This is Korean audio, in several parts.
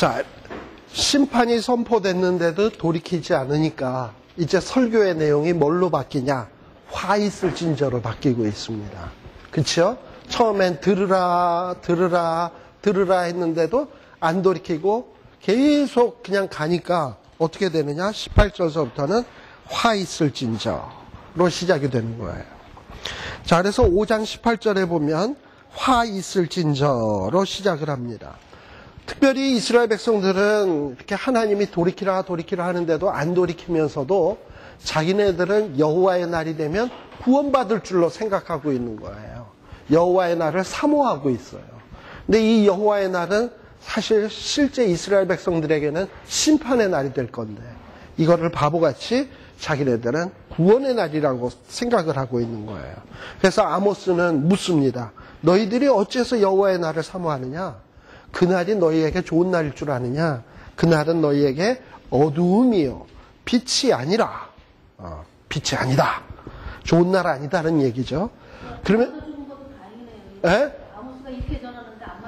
자, 심판이 선포됐는데도 돌이키지 않으니까 이제 설교의 내용이 뭘로 바뀌냐? 화 있을진저로 바뀌고 있습니다. 그렇죠? 처음엔 들으라 했는데도 안 돌이키고 계속 그냥 가니까 어떻게 되느냐? 18절서부터는 화 있을진저로 시작이 되는 거예요. 자, 그래서 5장 18절에 보면 화 있을진저로 시작을 합니다. 특별히 이스라엘 백성들은 이렇게 하나님이 돌이키라 하는데도 안 돌이키면서도 자기네들은 여호와의 날이 되면 구원받을 줄로 생각하고 있는 거예요. 여호와의 날을 사모하고 있어요. 근데 이 여호와의 날은 사실 실제 이스라엘 백성들에게는 심판의 날이 될 건데 이거를 바보같이 자기네들은 구원의 날이라고 생각을 하고 있는 거예요. 그래서 아모스는 묻습니다. 너희들이 어째서 여호와의 날을 사모하느냐? 그날이 너희에게 좋은 날일 줄 아느냐? 그날은 너희에게 어두움이요 빛이 아니라 빛이 아니다. 좋은 날 아니다는 얘기죠. 그러면 아모스가 이렇게 전하는데 안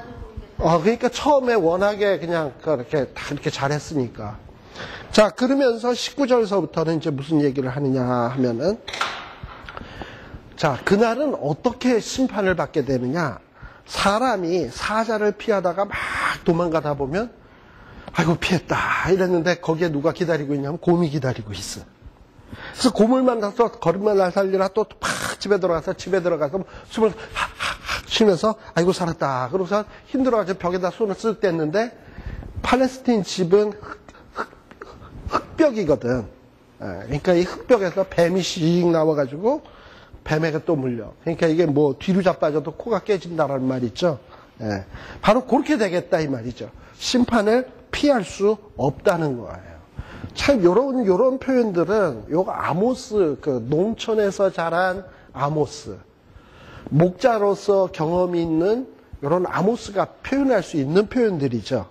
맞아서 그러니까 처음에 워낙에 그냥 그렇게 다 이렇게 잘했으니까. 자, 그러면서 19절서부터는 이제 무슨 얘기를 하느냐 하면은, 자, 그날은 어떻게 심판을 받게 되느냐? 사람이 사자를 피하다가 막 도망가다 보면, 아이고, 피했다. 이랬는데 거기에 누가 기다리고 있냐면 곰이 기다리고 있어. 그래서 곰을 만나서 걸음만 날 살리라 또 팍 집에 들어가서 숨을 하하하 쉬면서 아이고 살았다. 그러고서 힘들어가지고 벽에다 손을 쓱 댔는데 팔레스틴 집은 흙벽이거든. 그러니까 이 흙벽에서 뱀이 씩 나와가지고 뱀에게 또 물려. 그러니까 이게 뭐 뒤로 자빠져도 코가 깨진다라는 말 있죠. 바로 그렇게 되겠다 이 말이죠. 심판을 피할 수 없다는 거예요. 참 요런 표현들은 요거 아모스 그 농촌에서 자란 아모스 목자로서 경험이 있는 요런 아모스가 표현할 수 있는 표현들이죠.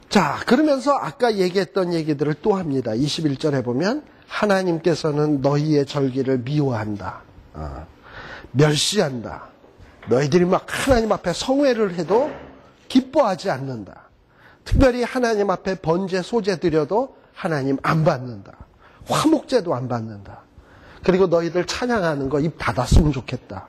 자, 그러면서 아까 얘기했던 얘기들을 또 합니다. 21절에 보면 하나님께서는 너희의 절기를 미워한다. 멸시한다. 너희들이 막 하나님 앞에 성회를 해도 기뻐하지 않는다. 특별히 하나님 앞에 번제 소제 드려도 하나님 안 받는다. 화목제도 안 받는다. 그리고 너희들 찬양하는 거 입 닫았으면 좋겠다.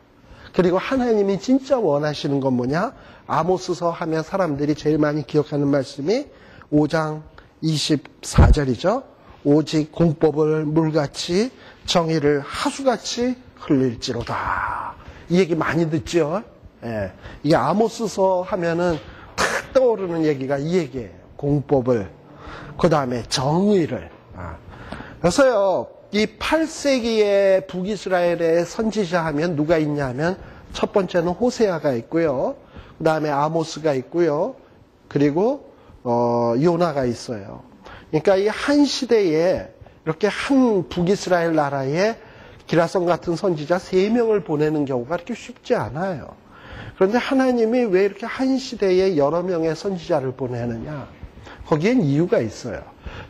그리고 하나님이 진짜 원하시는 건 뭐냐? 아모스서 하면 사람들이 제일 많이 기억하는 말씀이 5장 24절이죠. 오직 공법을 물같이 정의를 하수같이 흘릴지로다. 이 얘기 많이 듣죠? 이게 아모스서 하면은 탁 떠오르는 얘기가 이 얘기예요. 공법을, 그 다음에 정의를. 그래서요, 이 8세기의 북이스라엘의 선지자 하면 누가 있냐면 첫 번째는 호세아가 있고요. 그 다음에 아모스가 있고요. 그리고 요나가 있어요. 그러니까 이 한 시대에 이렇게 한 북이스라엘 나라에 기라성 같은 선지자 3명을 보내는 경우가 그렇게 쉽지 않아요. 그런데 하나님이 왜 이렇게 한 시대에 여러 명의 선지자를 보내느냐? 거기엔 이유가 있어요.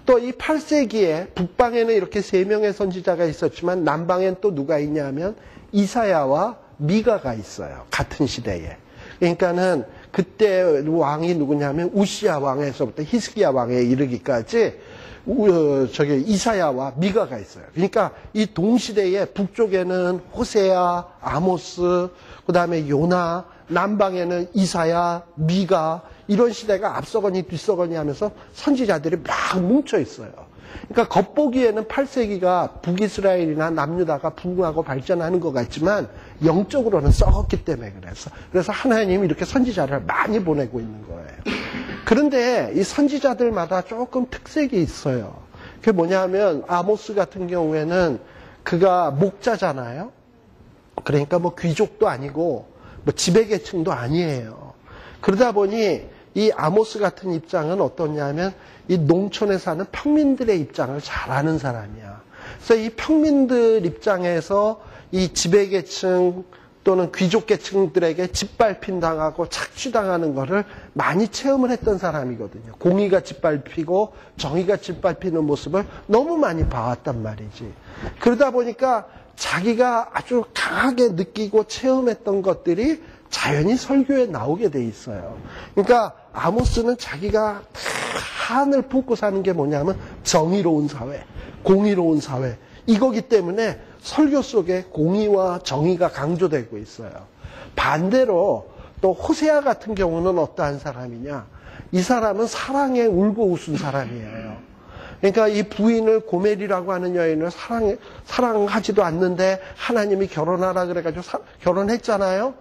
또 이 8세기에 북방에는 이렇게 3명의 선지자가 있었지만 남방엔 또 누가 있냐면 이사야와 미가가 있어요. 같은 시대에. 그러니까는 그때 왕이 누구냐면 우시야 왕에서부터 히스기야 왕에 이르기까지 이사야와 미가가 있어요. 그러니까 이 동시대에 북쪽에는 호세아, 아모스, 그 다음에 요나, 남방에는 이사야, 미가, 이런 시대가 앞서거니 뒤서거니 하면서 선지자들이 막 뭉쳐 있어요. 그러니까 겉보기에는 8세기가 북이스라엘이나 남유다가 부흥하고 발전하는 것 같지만 영적으로는 썩었기 때문에 그래서 하나님이 이렇게 선지자를 많이 보내고 있는 거예요. 그런데 이 선지자들마다 조금 특색이 있어요. 그게 뭐냐면 아모스 같은 경우에는 그가 목자잖아요. 그러니까 뭐 귀족도 아니고 뭐 지배계층도 아니에요. 그러다 보니 이 아모스 같은 입장은 어떠냐면 이 농촌에 사는 평민들의 입장을 잘 아는 사람이야. 그래서 이 평민들 입장에서 이 지배계층 또는 귀족계층들에게 짓밟힌 당하고 착취당하는 거를 많이 체험을 했던 사람이거든요. 공의가 짓밟히고 정의가 짓밟히는 모습을 너무 많이 봐왔단 말이지. 그러다 보니까 자기가 아주 강하게 느끼고 체험했던 것들이 자연히 설교에 나오게 돼 있어요. 그러니까 아모스는 자기가 한을 품고 사는 게 뭐냐면 정의로운 사회, 공의로운 사회, 이거기 때문에 설교 속에 공의와 정의가 강조되고 있어요. 반대로 또 호세아 같은 경우는 어떠한 사람이냐? 이 사람은 사랑에 울고 웃은 사람이에요. 그러니까 이 부인을 고멜이라고 하는 여인을 사랑하지도 않는데 하나님이 결혼하라 그래가지고 결혼했잖아요.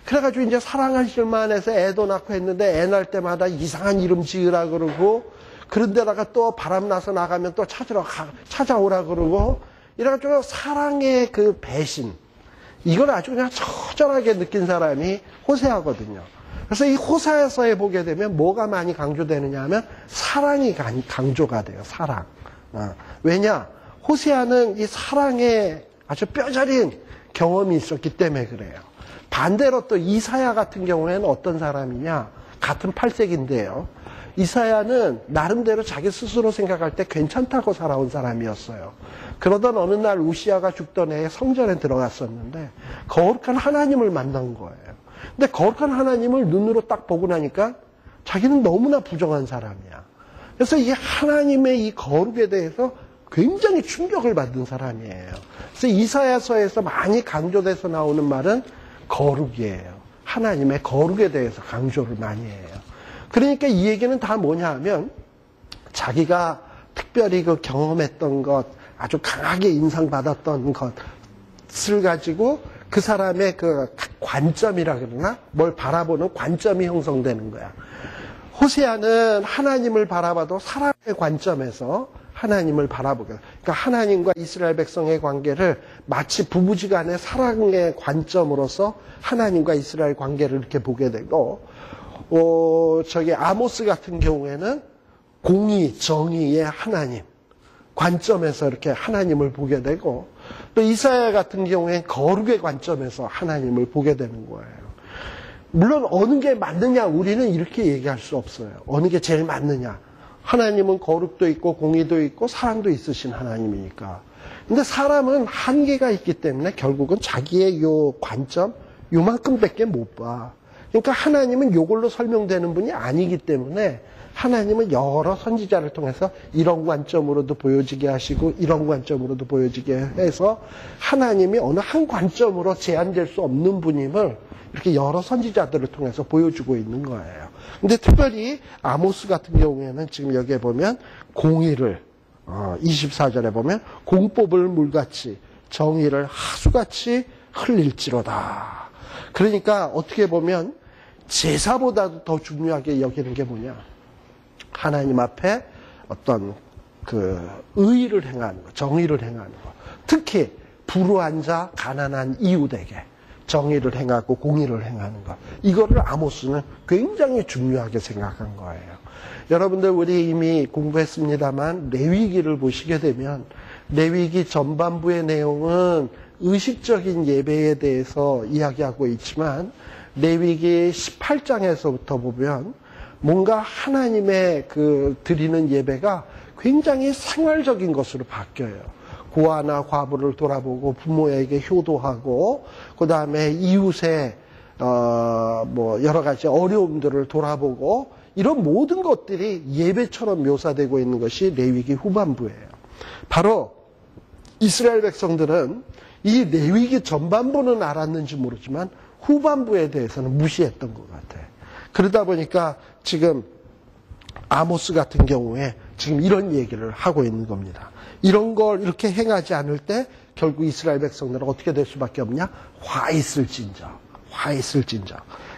그래가지고 이제 사랑하실 만해서 애도 낳고 했는데 애 낳을 때마다 이상한 이름 지으라 그러고, 그런 데다가 또 바람나서 나가면 또 찾아오라 그러고, 이래가지고 사랑의 그 배신, 이걸 아주 그냥 처절하게 느낀 사람이 호세아거든요. 그래서 이 호세아서에 보게 되면 뭐가 많이 강조되느냐 하면 사랑이 강조가 돼요. 사랑. 왜냐? 호세아는 이 사랑에 아주 뼈저린 경험이 있었기 때문에 그래요. 반대로 또 이사야 같은 경우에는 어떤 사람이냐? 같은 8세기인데요. 이사야는 나름대로 자기 스스로 생각할 때 괜찮다고 살아온 사람이었어요. 그러던 어느 날 우시아가 죽던 해에 성전에 들어갔었는데 거룩한 하나님을 만난 거예요. 근데 거룩한 하나님을 눈으로 딱 보고 나니까 자기는 너무나 부정한 사람이야. 그래서 이 하나님의 이 거룩에 대해서 굉장히 충격을 받은 사람이에요. 그래서 이사야서에서 많이 강조돼서 나오는 말은 거룩이에요. 하나님의 거룩에 대해서 강조를 많이 해요. 그러니까 이 얘기는 다 뭐냐 하면 자기가 특별히 그 경험했던 것, 아주 강하게 인상받았던 것을 가지고 그 사람의 그 관점이라 그러나 뭘 바라보는 관점이 형성되는 거야. 호세아는 하나님을 바라봐도 사랑의 관점에서 하나님을 바라보게. 그러니까 하나님과 이스라엘 백성의 관계를 마치 부부지간의 사랑의 관점으로서 하나님과 이스라엘 관계를 이렇게 보게 되고, 아모스 같은 경우에는 공의, 정의의 하나님 관점에서 이렇게 하나님을 보게 되고, 또 이사야 같은 경우엔 거룩의 관점에서 하나님을 보게 되는 거예요. 물론 어느 게 맞느냐 우리는 이렇게 얘기할 수 없어요. 어느 게 제일 맞느냐. 하나님은 거룩도 있고 공의도 있고 사랑도 있으신 하나님이니까. 근데 사람은 한계가 있기 때문에 결국은 자기의 요 관점 요만큼밖에 못 봐. 그러니까 하나님은 요걸로 설명되는 분이 아니기 때문에 하나님은 여러 선지자를 통해서 이런 관점으로도 보여지게 하시고 이런 관점으로도 보여지게 해서 하나님이 어느 한 관점으로 제한될 수 없는 분임을 이렇게 여러 선지자들을 통해서 보여주고 있는 거예요. 근데 특별히 아모스 같은 경우에는 지금 여기에 보면 공의를 24절에 보면 공법을 물같이 정의를 하수같이 흘릴지로다. 그러니까 어떻게 보면 제사보다도 더 중요하게 여기는 게 뭐냐? 하나님 앞에 어떤 그 의의를 행하는 것, 정의를 행하는 것. 특히 불우한 자, 가난한 이웃에게 정의를 행하고 공의를 행하는 것. 이거를 아모스는 굉장히 중요하게 생각한 거예요. 여러분들 우리 이미 공부했습니다만 레위기를 보시게 되면 레위기 전반부의 내용은 의식적인 예배에 대해서 이야기하고 있지만 레위기 18장에서부터 보면 뭔가 하나님의 그 드리는 예배가 굉장히 생활적인 것으로 바뀌어요. 고아나 과부를 돌아보고 부모에게 효도하고 그 다음에 이웃의 여러 가지 어려움들을 돌아보고 이런 모든 것들이 예배처럼 묘사되고 있는 것이 레위기 후반부예요. 바로 이스라엘 백성들은 이 레위기 전반부는 알았는지 모르지만 후반부에 대해서는 무시했던 것 같아요. 그러다 보니까 지금 아모스 같은 경우에 지금 이런 얘기를 하고 있는 겁니다. 이런 걸 이렇게 행하지 않을 때 결국 이스라엘 백성들은 어떻게 될 수밖에 없냐? 화 있을진저.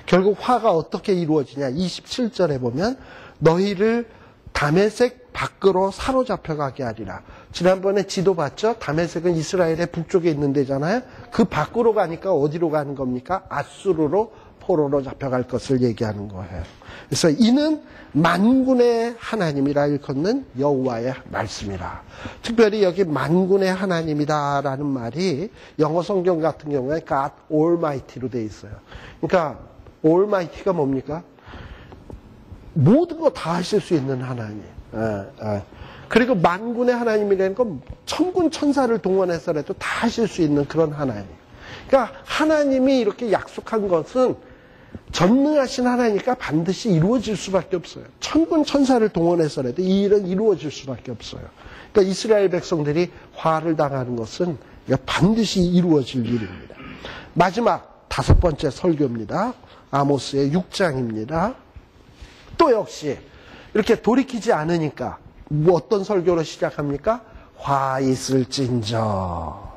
결국 화가 어떻게 이루어지냐? 27절에 보면 너희를 다메섹 밖으로 사로잡혀가게 하리라. 지난번에 지도 봤죠? 다메섹은 이스라엘의 북쪽에 있는 데잖아요. 그 밖으로 가니까 어디로 가는 겁니까? 아수르로 포로로 잡혀갈 것을 얘기하는 거예요. 그래서 이는 만군의 하나님이라 일컫는 여호와의 말씀이라. 특별히 여기 만군의 하나님이다라는 말이 영어 성경 같은 경우에 God Almighty로 되어 있어요. 그러니까 Almighty가 뭡니까? 모든 거 다 하실 수 있는 하나님. 그리고 만군의 하나님이라는 건 천군 천사를 동원해서라도 다 하실 수 있는 그런 하나님. 그러니까 하나님이 이렇게 약속한 것은 전능하신 하나니까 반드시 이루어질 수밖에 없어요. 천군 천사를 동원해서라도 이 일은 이루어질 수밖에 없어요. 그러니까 이스라엘 백성들이 화를 당하는 것은 반드시 이루어질 일입니다. 마지막 5번째 설교입니다. 아모스의 6장입니다. 또 역시 이렇게 돌이키지 않으니까 뭐 어떤 설교로 시작합니까? 화 있을진저.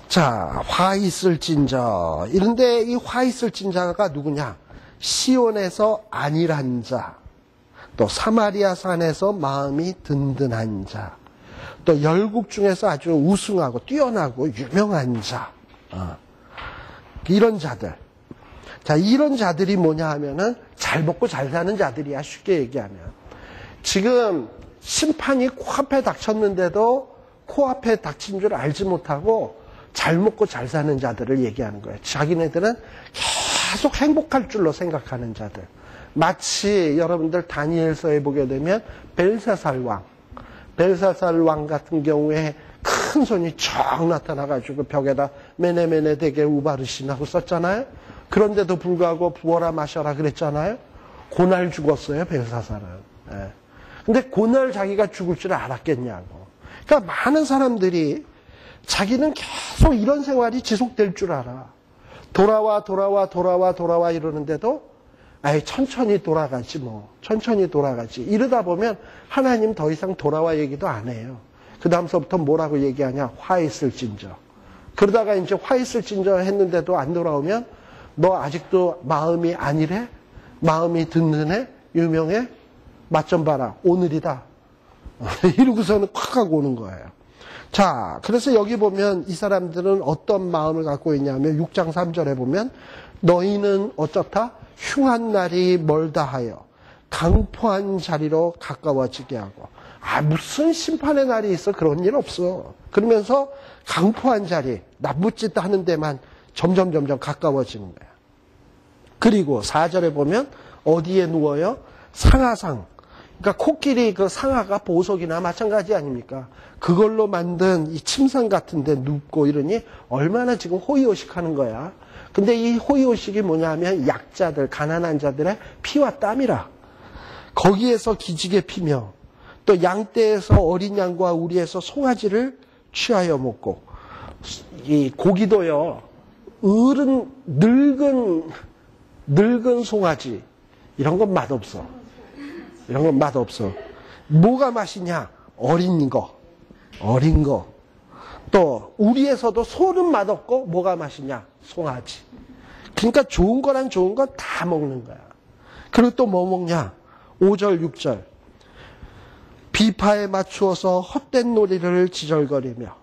자, 화 있을진저. 이런데 이 화 있을진저가 누구냐? 시온에서 안일한 자, 또 사마리아 산에서 마음이 든든한 자, 또 열국 중에서 아주 우승하고 뛰어나고 유명한 자, 이런 자들. 자, 이런 자들이 뭐냐 하면은 잘 먹고 잘 사는 자들이야, 쉽게 얘기하면. 지금 심판이 코앞에 닥쳤는데도 코앞에 닥친 줄 알지 못하고 잘 먹고 잘 사는 자들을 얘기하는 거예요. 자기네들은 계속 행복할 줄로 생각하는 자들. 마치 여러분들 다니엘서에 보게 되면 벨사살 왕 같은 경우에 큰 손이 쫙 나타나가지고 벽에다 메네메네 되게 우바르신하고 썼잖아요. 그런데도 불구하고 부어라 마셔라 그랬잖아요. 고날 죽었어요, 벨사살은. 예. 근데 고날 자기가 죽을 줄 알았겠냐고. 그러니까 많은 사람들이 자기는 계속 이런 생활이 지속될 줄 알아. 돌아와 이러는데도 아예 천천히 돌아가지 뭐. 천천히 돌아가지. 이러다 보면 하나님 더 이상 돌아와 얘기도 안 해요. 그 다음서부터 뭐라고 얘기하냐? 화 있을진저. 그러다가 이제 화 있을진저 했는데도 안 돌아오면 너 아직도 마음이 안일해? 마음이 든든해? 유명해? 맛 좀 봐라. 오늘이다. 이러고서는 콱 하고 오는 거예요. 자, 그래서 여기 보면 이 사람들은 어떤 마음을 갖고 있냐면 6장 3절에 보면 너희는 어쩌다? 흉한 날이 멀다 하여 강포한 자리로 가까워지게 하고. 무슨 심판의 날이 있어? 그런 일 없어. 그러면서 강포한 자리, 나쁜 짓 하는 데만 점점 가까워지는 거야. 그리고 4절에 보면 어디에 누워요? 상하상. 그러니까 코끼리 그 상하가 보석이나 마찬가지 아닙니까? 그걸로 만든 이 침상 같은 데 눕고 이러니 얼마나 지금 호의호식하는 거야. 근데 이 호의호식이 뭐냐면 약자들, 가난한 자들의 피와 땀이라. 거기에서 기지개 피며 또 양떼에서 어린 양과 우리에서 송아지를 취하여 먹고 이 고기도요. 늙은 송아지 이런 건 맛없어. 이런 건 맛없어. 뭐가 맛이냐? 어린 거. 또 우리에서도 소는 맛없고 뭐가 맛이냐? 송아지. 그러니까 좋은 거란 좋은 건 다 먹는 거야. 그리고 또 뭐 먹냐? 5절 6절. 비파에 맞추어서 헛된 놀이를 지절거리며.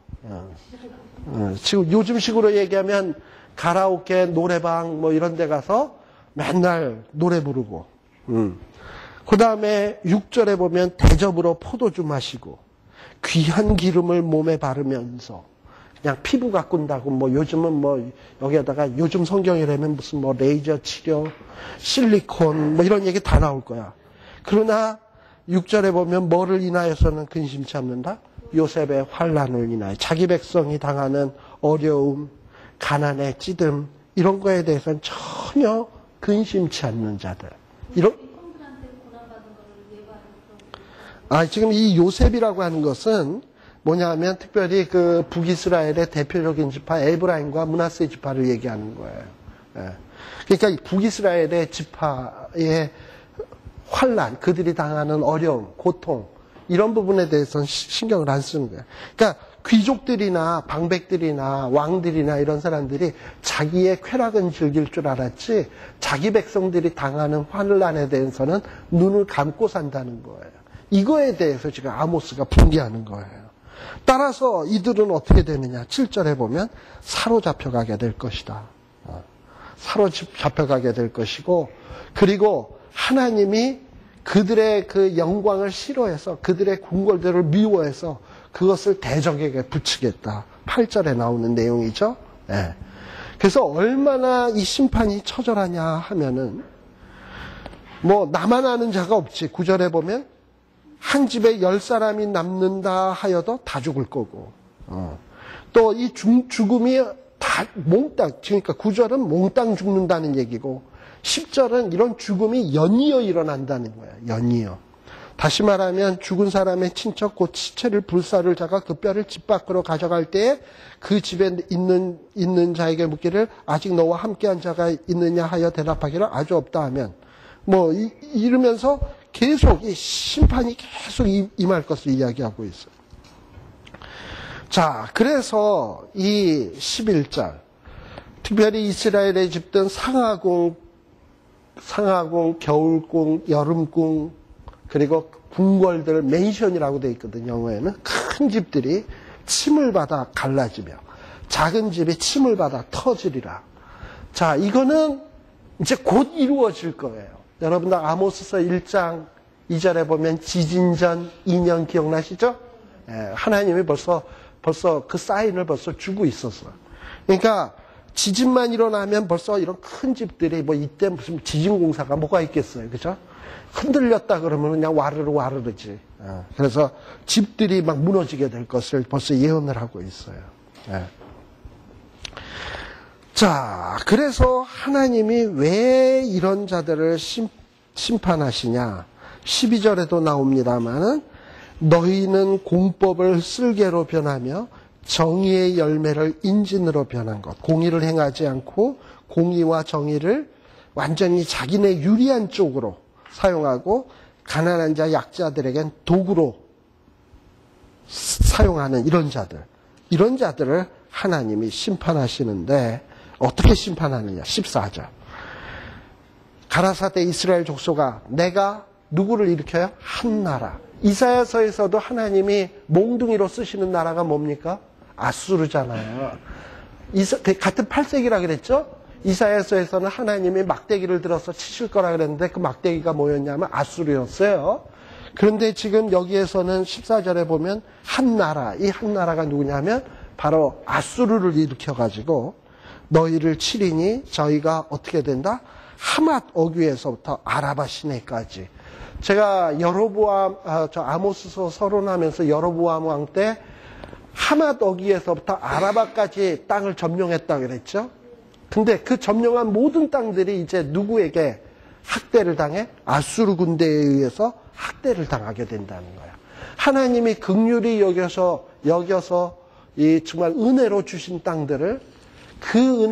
지금 요즘식으로 얘기하면 가라오케, 노래방 뭐 이런 데 가서 맨날 노래 부르고. 그 다음에 6절에 보면 대접으로 포도주 마시고 귀한 기름을 몸에 바르면서 그냥 피부 가꾼다고 뭐 요즘은 뭐 여기에다가 요즘 성경이라면 무슨 뭐 레이저 치료, 실리콘 뭐 이런 얘기 다 나올 거야. 그러나 6절에 보면 뭐를 인하여서는 근심치 않는다? 요셉의 환난을 인하여 자기 백성이 당하는 어려움, 가난의 찌듦 이런 거에 대해서는 전혀 근심치 않는 자들. 지금 이 요셉이라고 하는 것은 뭐냐 하면 특별히 그 북이스라엘의 대표적인 지파 에브라임과 므낫세 지파를 얘기하는 거예요. 그러니까 이 북이스라엘의 지파의 환난, 그들이 당하는 어려움, 고통 이런 부분에 대해서는 신경을 안 쓰는 거예요. 그러니까 귀족들이나 방백들이나 왕들이나 이런 사람들이 자기의 쾌락은 즐길 줄 알았지 자기 백성들이 당하는 환난에 대해서는 눈을 감고 산다는 거예요. 이거에 대해서 지금 아모스가 분개하는 거예요. 따라서 이들은 어떻게 되느냐. 7절에 보면 사로잡혀가게 될 것이다. 사로잡혀가게 될 것이고 그리고 하나님이 그들의 그 영광을 싫어해서 그들의 궁궐들을 미워해서 그것을 대적에게 붙이겠다. 8절에 나오는 내용이죠. 네. 그래서 얼마나 이 심판이 처절하냐 하면은 뭐 나만 아는 자가 없지. 9절에 보면 한 집에 10사람이 남는다 하여도 다 죽을 거고 또 이 죽음이 다 몽땅, 그러니까 9절은 몽땅 죽는다는 얘기고 10절은 이런 죽음이 연이어 일어난다는 거야. 연이어. 다시 말하면 죽은 사람의 친척 곧 시체를 불사를 자가 그 뼈를 집 밖으로 가져갈 때에 그 집에 있는 자에게 묻기를 아직 너와 함께한 자가 있느냐 하여 대답하기를 아주 없다 하면 뭐 이러면서 계속 이 심판이 계속 임할 것을 이야기하고 있어요. 자, 그래서 이 11절 특별히 이스라엘의 집든 상하궁, 겨울궁, 여름궁 그리고 궁궐들 맨션이라고 되어 있거든요. 영어에는 큰 집들이 침을 받아 갈라지며 작은 집이 침을 받아 터지리라. 자, 이거는 이제 곧 이루어질 거예요. 여러분들 아모스서 1장 2절에 보면 지진 전 2년 기억나시죠? 예, 하나님이 벌써 그 사인을 벌써 주고 있었어요. 그러니까 지진만 일어나면 벌써 이런 큰 집들이 뭐 이때 무슨 지진 공사가 뭐가 있겠어요. 그죠? 흔들렸다 그러면 그냥 와르르지. 그래서 집들이 막 무너지게 될 것을 벌써 예언을 하고 있어요. 자, 그래서 하나님이 왜 이런 자들을 심판하시냐. 12절에도 나옵니다만은 너희는 공법을 쓸개로 변하며 정의의 열매를 인진으로 변한 것. 공의를 행하지 않고 공의와 정의를 완전히 자기네 유리한 쪽으로 사용하고 가난한 자 약자들에겐 도구로 사용하는 이런 자들을 하나님이 심판하시는데 어떻게 심판하느냐. 14절 가라사대 이스라엘 족속아 내가 누구를 일으켜요? 한 나라. 이사야서에서도 하나님이 몽둥이로 쓰시는 나라가 뭡니까? 아수르잖아요. 같은 8세기라 그랬죠? 이사야서에서는 하나님이 막대기를 들어서 치실 거라 그랬는데 그 막대기가 뭐였냐면 아수르였어요. 그런데 지금 여기에서는 14절에 보면 한 나라, 이 한 나라가 누구냐면 바로 아수르를 일으켜가지고 너희를 치리니 저희가 어떻게 된다? 하맛 어귀에서부터 아라바 시내까지. 제가 아모스서 서론하면서 여로보암 왕 때 하맛 어귀에서부터 아라바까지 땅을 점령했다 그랬죠. 근데 그 점령한 모든 땅들이 이제 누구에게 학대를 당해? 아수르 군대에 의해서 학대를 당하게 된다는 거야. 하나님이 긍휼히 여겨서 이 정말 은혜로 주신 땅들을 그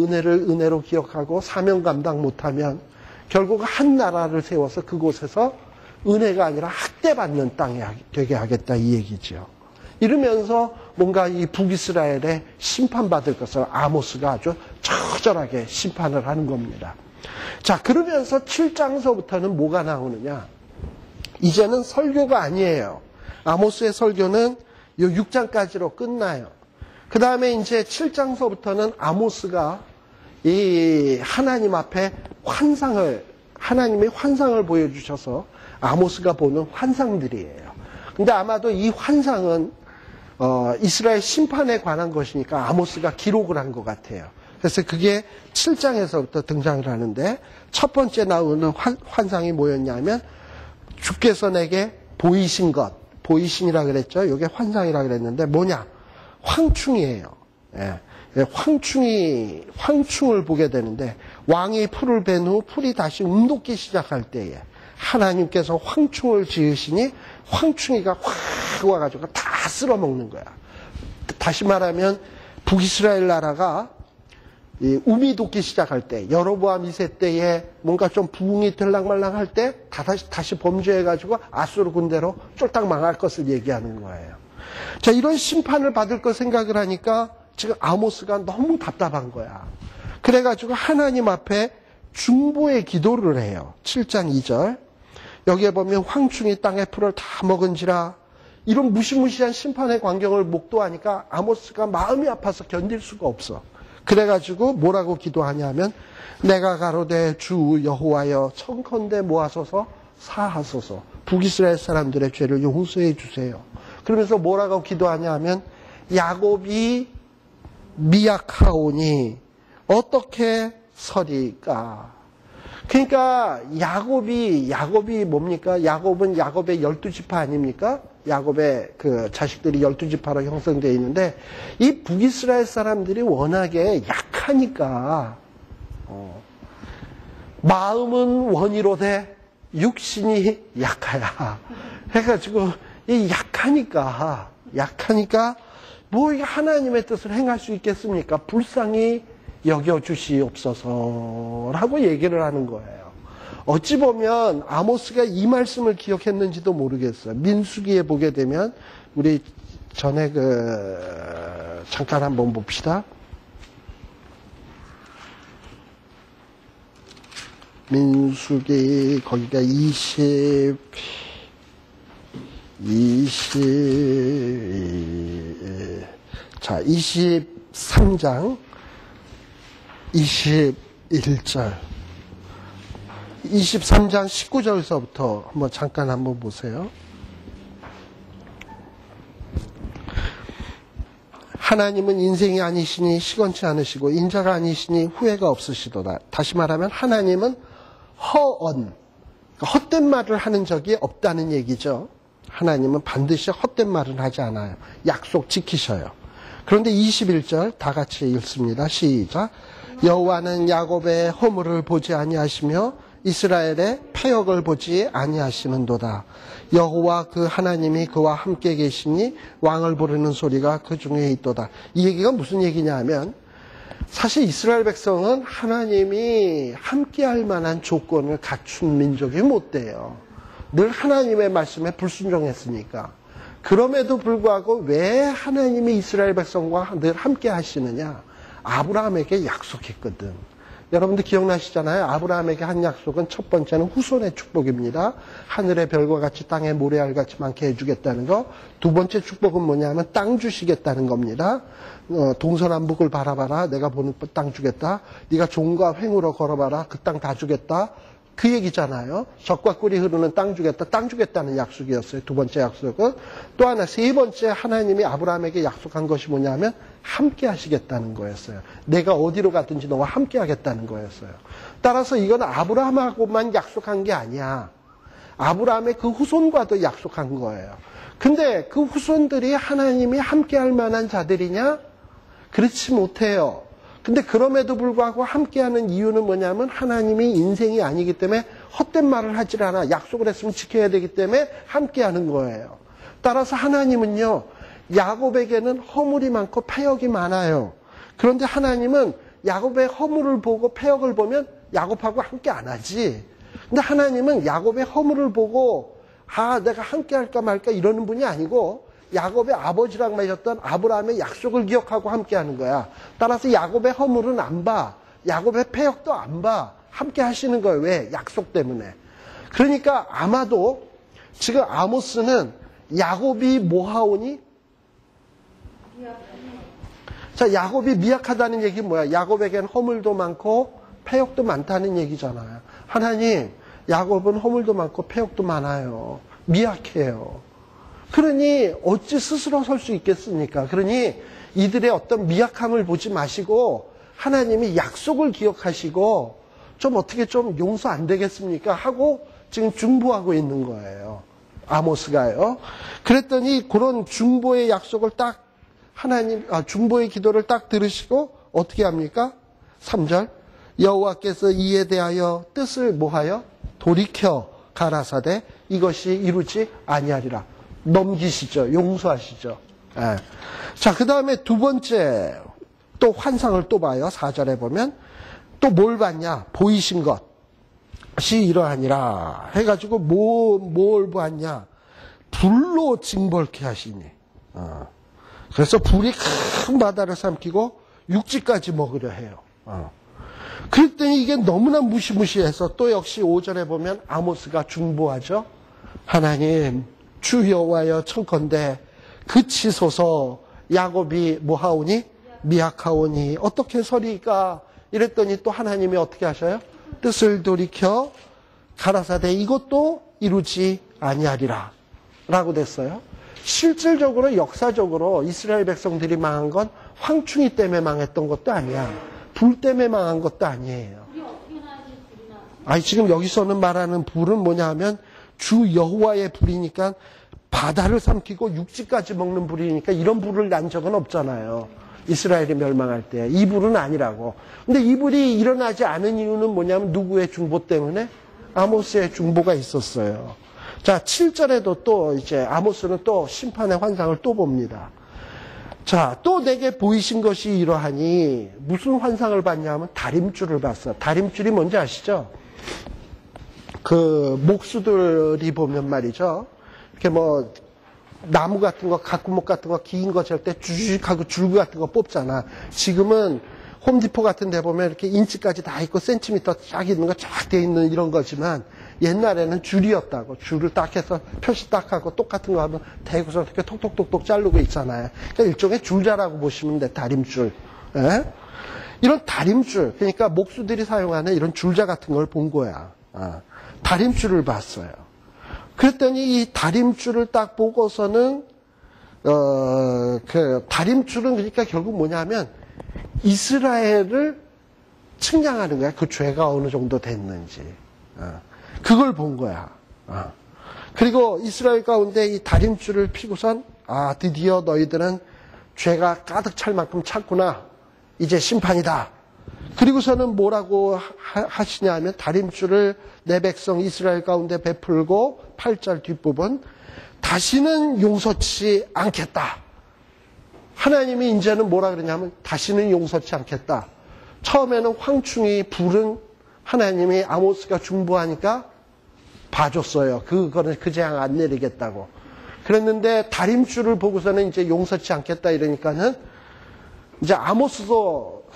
은혜를 기억하고 사명 감당 못하면 결국 한 나라를 세워서 그곳에서 은혜가 아니라 학대받는 땅이 되게 하겠다 이 얘기죠. 이러면서 뭔가 이 북이스라엘에 심판받을 것을 아모스가 아주 처절하게 심판을 하는 겁니다. 자, 그러면서 7장서부터는 뭐가 나오느냐. 이제는 설교가 아니에요. 아모스의 설교는 이 6장까지로 끝나요. 그 다음에 이제 7장서부터는 아모스가 이 하나님 앞에 하나님이 환상을 보여주셔서 아모스가 보는 환상들이에요. 근데 아마도 이 환상은 이스라엘 심판에 관한 것이니까 아모스가 기록을 한 것 같아요. 그래서 그게 7장에서부터 등장을 하는데 첫 번째 나오는 환상이 뭐였냐면 주께서 내게 보이신 것, 보이신이라 그랬죠. 이게 환상이라 그랬는데 뭐냐? 황충이에요. 예. 황충을 보게 되는데 왕이 풀을 벤 후 풀이 다시 움돋기 시작할 때에 하나님께서 황충을 지으시니 황충이가 확 와가지고 다 쓸어먹는 거야. 다시 말하면 북이스라엘 나라가 우미 돋기 시작할 때 여로보암 2세 때에 뭔가 좀 부흥이 들락말락 할 때 다시 범죄해가지고 아수르 군대로 쫄딱 망할 것을 얘기하는 거예요. 자, 이런 심판을 받을 거 생각을 하니까 지금 아모스가 너무 답답한 거야. 그래가지고 하나님 앞에 중보의 기도를 해요. 7장 2절. 여기에 보면 황충이 땅의 풀을 다 먹은지라. 이런 무시무시한 심판의 광경을 목도하니까 아모스가 마음이 아파서 견딜 수가 없어. 그래가지고 뭐라고 기도하냐면 내가 가로되 주 여호와여 청컨대 모아서서 사하소서. 북이스라엘 사람들의 죄를 용서해 주세요. 그러면서 뭐라고 기도하냐면 야곱이 미약하오니 어떻게 서리까. 그러니까 야곱이 뭡니까? 야곱은 야곱의 12지파 아닙니까? 야곱의 그 자식들이 12지파로 형성되어 있는데 이 북이스라엘 사람들이 워낙에 약하니까 마음은 원이로되 육신이 약하야. 해가지고 이 약하니까 뭐 하나님의 뜻을 행할 수 있겠습니까? 불쌍히 여겨주시옵소서라고 얘기를 하는 거예요. 어찌 보면 아모스가 이 말씀을 기억했는지도 모르겠어요. 민수기에 보게 되면 우리 전에 잠깐 한번 봅시다. 민수기 거기가 23장 21절 23장 19절서부터 한번 보세요. 하나님은 인생이 아니시니 시건치 않으시고 인자가 아니시니 후회가 없으시도다. 다시 말하면 하나님은 헛된 말을 하는 적이 없다는 얘기죠. 하나님은 반드시 헛된 말을 하지 않아요. 약속 지키셔요. 그런데 21절 다 같이 읽습니다. 시작. 여호와는 야곱의 허물을 보지 아니하시며 이스라엘의 패역을 보지 아니하시는도다. 여호와 그 하나님이 그와 함께 계시니 왕을 부르는 소리가 그 중에 있도다. 이 얘기가 무슨 얘기냐 하면 사실 이스라엘 백성은 하나님이 함께할 만한 조건을 갖춘 민족이 못 돼요. 늘 하나님의 말씀에 불순종했으니까. 그럼에도 불구하고 왜 하나님이 이스라엘 백성과 늘 함께 하시느냐? 아브라함에게 약속했거든. 여러분들 기억나시잖아요. 아브라함에게 한 약속은 첫 번째는 후손의 축복입니다. 하늘의 별과 같이 땅의 모래알같이 많게 해주겠다는 거. 두 번째 축복은 뭐냐면 땅 주시겠다는 겁니다. 동서남북을 바라봐라. 내가 보는 땅 주겠다. 네가 종과 횡으로 걸어봐라. 그 땅 다 주겠다. 그 얘기잖아요. 젖과 꿀이 흐르는 땅 주겠다. 땅 주겠다는 약속이었어요. 두 번째 약속은. 또 하나 세 번째 하나님이 아브라함에게 약속한 것이 뭐냐면 함께 하시겠다는 거였어요. 내가 어디로 가든지 너와 함께 하겠다는 거였어요. 따라서 이건 아브라함하고만 약속한 게 아니야. 아브라함의 그 후손과도 약속한 거예요. 근데 그 후손들이 하나님이 함께 할 만한 자들이냐? 그렇지 못해요. 근데 그럼에도 불구하고 함께하는 이유는 뭐냐면 하나님이 인생이 아니기 때문에 헛된 말을 하질 않아. 약속을 했으면 지켜야 되기 때문에 함께하는 거예요. 따라서 하나님은요. 야곱에게는 허물이 많고 패역이 많아요. 그런데 하나님은 야곱의 허물을 보고 패역을 보면 야곱하고 함께 안 하지. 근데 하나님은 야곱의 허물을 보고 내가 함께 할까 말까 이러는 분이 아니고 야곱의 아버지랑 맺었던 아브라함의 약속을 기억하고 함께하는 거야. 따라서 야곱의 허물은 안 봐. 야곱의 패역도 안 봐. 함께 하시는 거예요. 왜? 약속 때문에. 그러니까 아마도 지금 아모스는 야곱이 뭐하오니? 자, 야곱이 미약하다는 얘기 뭐야? 야곱에겐 허물도 많고 패역도 많다는 얘기잖아요. 하나님, 야곱은 허물도 많고 패역도 많아요. 미약해요. 그러니 어찌 스스로 설 수 있겠습니까? 그러니 이들의 어떤 미약함을 보지 마시고 하나님이 약속을 기억하시고 좀 어떻게 좀 용서 안 되겠습니까? 하고 지금 중보하고 있는 거예요. 아모스가요. 그랬더니 그런 중보의 약속을 딱 중보의 기도를 딱 들으시고 어떻게 합니까? 3절. 여호와께서 이에 대하여 뜻을 뭐하여? 돌이켜 가라사대 이것이 이루지 아니하리라. 넘기시죠. 용서하시죠. 예. 자, 그 다음에 두 번째 또 환상을 또 봐요. 4절에 보면 또 뭘 봤냐? 보이신 것이 이러하니라 해가지고 뭘 보았냐? 불로 징벌케 하시니. 그래서 불이 큰 바다를 삼키고 육지까지 먹으려 해요. 그랬더니 이게 너무나 무시무시해서 또 역시 5절에 보면 아모스가 중보하죠. 하나님 주 여호와여 청컨대 그치소서. 야곱이 뭐하오니? 미약하오니 어떻게 서리까? 이랬더니 또 하나님이 어떻게 하셔요? 뜻을 돌이켜 가라사대 이것도 이루지 아니하리라 라고 됐어요. 실질적으로 역사적으로 이스라엘 백성들이 망한 건 황충이 때문에 망했던 것도 아니야. 불 때문에 망한 것도 아니에요. 지금 여기서는 말하는 불은 뭐냐 하면 주 여호와의 불이니까 바다를 삼키고 육지까지 먹는 불이니까 이런 불을 난 적은 없잖아요. 이스라엘이 멸망할 때. 이 불은 아니라고. 근데 이 불이 일어나지 않은 이유는 뭐냐면 누구의 중보 때문에? 아모스의 중보가 있었어요. 자, 7절에도 또 이제 아모스는 또 심판의 환상을 또 봅니다. 자, 또 내게 보이신 것이 이러하니 무슨 환상을 봤냐면 다림줄을 봤어. 다림줄이 뭔지 아시죠? 그 목수들이 보면 말이죠. 이렇게 뭐 나무 같은 거, 가꾸목 같은 거, 긴 거 잴 때 쭈죽하고 줄구 같은 거 뽑잖아. 지금은 홈디포 같은 데 보면 이렇게 인치까지 다 있고 센티미터 쫙 있는 거 쫙 돼 있는 이런 거지만 옛날에는 줄이었다고. 줄을 딱 해서 표시 딱 하고 똑같은 거 하면 대고서 이렇게 톡톡톡톡 자르고 있잖아요. 그러니까 일종의 줄자라고 보시면 돼, 다림줄. 예? 이런 다림줄, 그러니까 목수들이 사용하는 이런 줄자 같은 걸 본 거야. 다림줄을 봤어요. 그랬더니 이 다림줄을 딱 보고서는 그 다림줄은 그러니까 결국 뭐냐면 이스라엘을 측량하는 거야. 그 죄가 어느 정도 됐는지. 그걸 본 거야. 그리고 이스라엘 가운데 이 다림줄을 피고선 드디어 너희들은 죄가 가득 찰 만큼 찼구나. 이제 심판이다. 그리고서는 뭐라고 하시냐 하면 다림줄을 내 백성 이스라엘 가운데 베풀고 8절 뒷부분 다시는 용서치 않겠다. 하나님이 이제는 뭐라 그러냐면 다시는 용서치 않겠다. 처음에는 황충이 불은 하나님이 아모스가 중보하니까 봐줬어요. 그거는 그 재앙 안 내리겠다고. 그랬는데 다림줄을 보고서는 이제 용서치 않겠다 이러니까는 이제 아모스도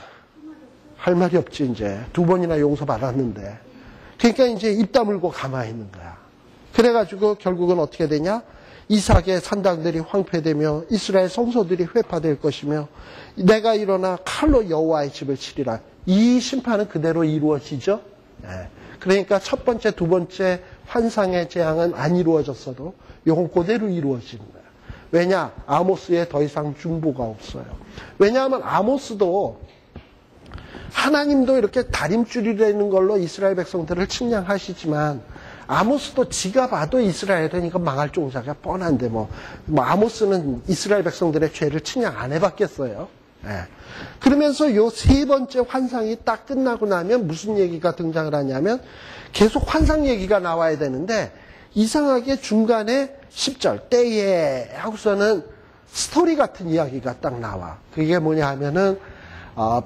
할 말이 없지. 이제 2번이나 용서받았는데. 그러니까 이제 입 다물고 가만히 있는 거야. 그래가지고 결국은 어떻게 되냐? 이삭의 산당들이 황폐되며 이스라엘 성소들이 회파될 것이며 내가 일어나 칼로 여호와의 집을 치리라. 이 심판은 그대로 이루어지죠. 그러니까 첫 번째, 두 번째 환상의 재앙은 안 이루어졌어도 이건 그대로 이루어지는 거야. 왜냐? 아모스에 더 이상 중보가 없어요. 왜냐하면 아모스도 하나님도 이렇게 다림줄이라는 걸로 이스라엘 백성들을 측량하시지만 아모스도 지가 봐도 이스라엘은 이거 망할 종자가 뻔한데 뭐 아모스는 이스라엘 백성들의 죄를 측량 안 해봤겠어요. 그러면서 요 세 번째 환상이 딱 끝나고 나면 무슨 얘기가 등장을 하냐면 계속 환상 얘기가 나와야 되는데 이상하게 중간에 10절 때에 하고서는 스토리 같은 이야기가 딱 나와. 그게 뭐냐 하면은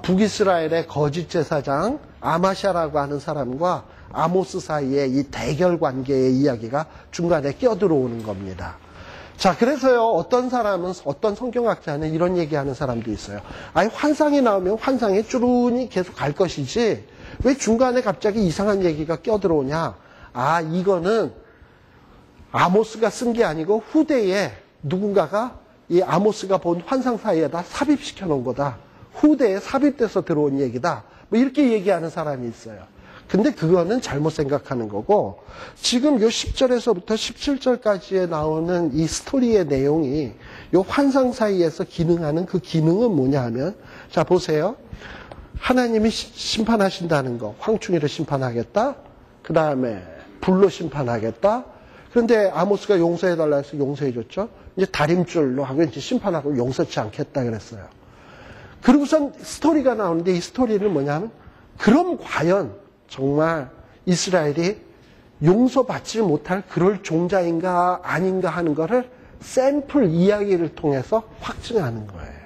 북이스라엘의 거짓 제사장 아마샤라고 하는 사람과 아모스 사이의 이 대결 관계의 이야기가 중간에 껴들어오는 겁니다. 자, 그래서요, 어떤 사람은, 어떤 성경학자는 이런 얘기하는 사람도 있어요. 환상이 나오면 환상에 쭈르니 계속 갈 것이지, 왜 중간에 갑자기 이상한 얘기가 껴들어오냐? 이거는 아모스가 쓴 게 아니고 후대에 누군가가 이 아모스가 본 환상 사이에다 삽입시켜 놓은 거다. 후대에 삽입돼서 들어온 얘기다. 뭐 이렇게 얘기하는 사람이 있어요. 근데 그거는 잘못 생각하는 거고, 지금 요 10절에서부터 17절까지에 나오는 이 스토리의 내용이 요 환상 사이에서 기능하는 그 기능은 뭐냐 하면, 자, 보세요. 하나님이 심판하신다는 거, 황충이를 심판하겠다. 그 다음에 불로 심판하겠다. 그런데 아모스가 용서해달라 해서 용서해줬죠. 이제 다림줄로 하고 이제 심판하고 용서치 않겠다 그랬어요. 그리고선 스토리가 나오는데 이 스토리는 뭐냐면, 그럼 과연 정말 이스라엘이 용서받지 못할 그럴 종자인가 아닌가 하는 거를 샘플 이야기를 통해서 확증하는 거예요.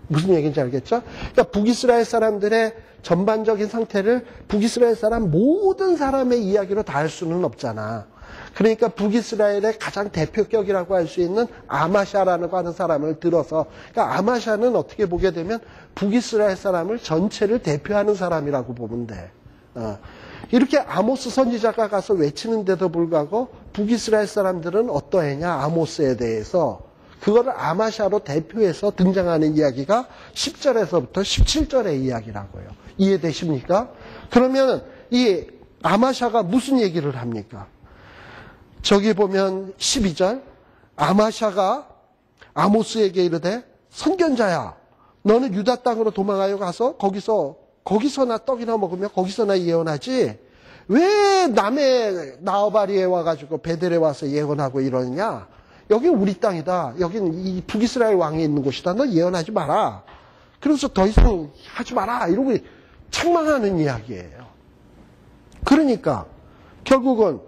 무슨 얘기인지 알겠죠? 그러니까 북이스라엘 사람들의 전반적인 상태를 북이스라엘 사람 모든 사람의 이야기로 다 할 수는 없잖아. 그러니까 북이스라엘의 가장 대표격이라고 할 수 있는 아마샤라고 하는 사람을 들어서, 그러니까 아마샤는 어떻게 보게 되면 북이스라엘 사람을 전체를 대표하는 사람이라고 보면 돼. 이렇게 아모스 선지자가 가서 외치는데도 불구하고 북이스라엘 사람들은 어떠했냐, 아모스에 대해서. 그거를 아마샤로 대표해서 등장하는 이야기가 10절에서부터 17절의 이야기라고요. 이해되십니까? 그러면 이 아마샤가 무슨 얘기를 합니까? 저기 보면 12절, 아마샤가 아모스에게 이르되, 선견자야, 너는 유다 땅으로 도망하여 가서 거기서나 떡이나 먹으며 거기서나 예언하지, 왜 남의 나우바리에 와가지고 베델에 와서 예언하고 이러느냐? 여기 우리 땅이다. 여긴 이 북이스라엘 왕이 있는 곳이다. 너 예언하지 마라. 그래서 더 이상 하지 마라. 이러고 책망하는 이야기예요. 그러니까 결국은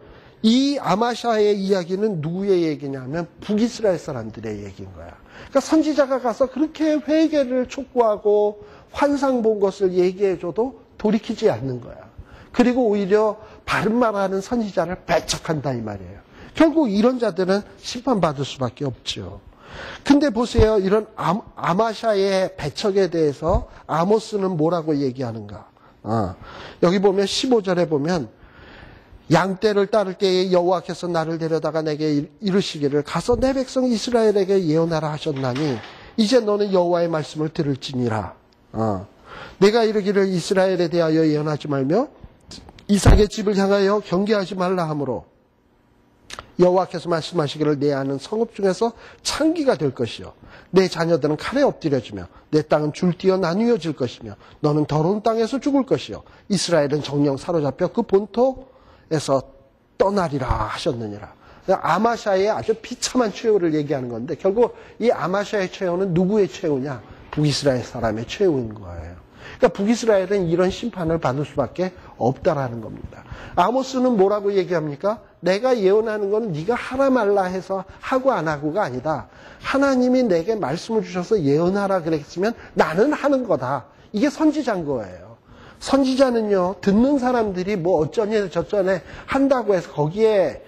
이 아마샤의 이야기는 누구의 얘기냐면 북이스라엘 사람들의 얘기인 거야. 그러니까 선지자가 가서 그렇게 회개를 촉구하고 환상 본 것을 얘기해줘도 돌이키지 않는 거야. 그리고 오히려 바른 말하는 선지자를 배척한다 이 말이에요. 결국 이런 자들은 심판받을 수밖에 없죠. 근데 보세요. 이런 아마샤의 배척에 대해서 아모스는 뭐라고 얘기하는가. 여기 보면 15절에 보면 양떼를 따를 때에 여호와께서 나를 데려다가 내게 이르시기를 가서 내 백성 이스라엘에게 예언하라 하셨나니 이제 너는 여호와의 말씀을 들을지니라. 내가 이르기를 이스라엘에 대하여 예언하지 말며 이삭의 집을 향하여 경계하지 말라 하므로 여호와께서 말씀하시기를 내 아는 성읍 중에서 창기가 될 것이요 내 자녀들은 칼에 엎드려지며 내 땅은 줄뛰어 나누어질 것이며 너는 더러운 땅에서 죽을 것이요 이스라엘은 정령 사로잡혀 그 본토에서 떠나리라 하셨느니라. 아마샤의 아주 비참한 최후를 얘기하는 건데 결국 이 아마샤의 최후는 누구의 최후냐? 북이스라엘 사람의 최후인 거예요. 그러니까 북이스라엘은 이런 심판을 받을 수밖에 없다라는 겁니다. 아모스는 뭐라고 얘기합니까? 내가 예언하는 건 네가 하라 말라 해서 하고 안 하고가 아니다. 하나님이 내게 말씀을 주셔서 예언하라 그랬으면 나는 하는 거다. 이게 선지자인 거예요. 선지자는요, 듣는 사람들이 뭐 어쩌니 저쩌니 한다고 해서 거기에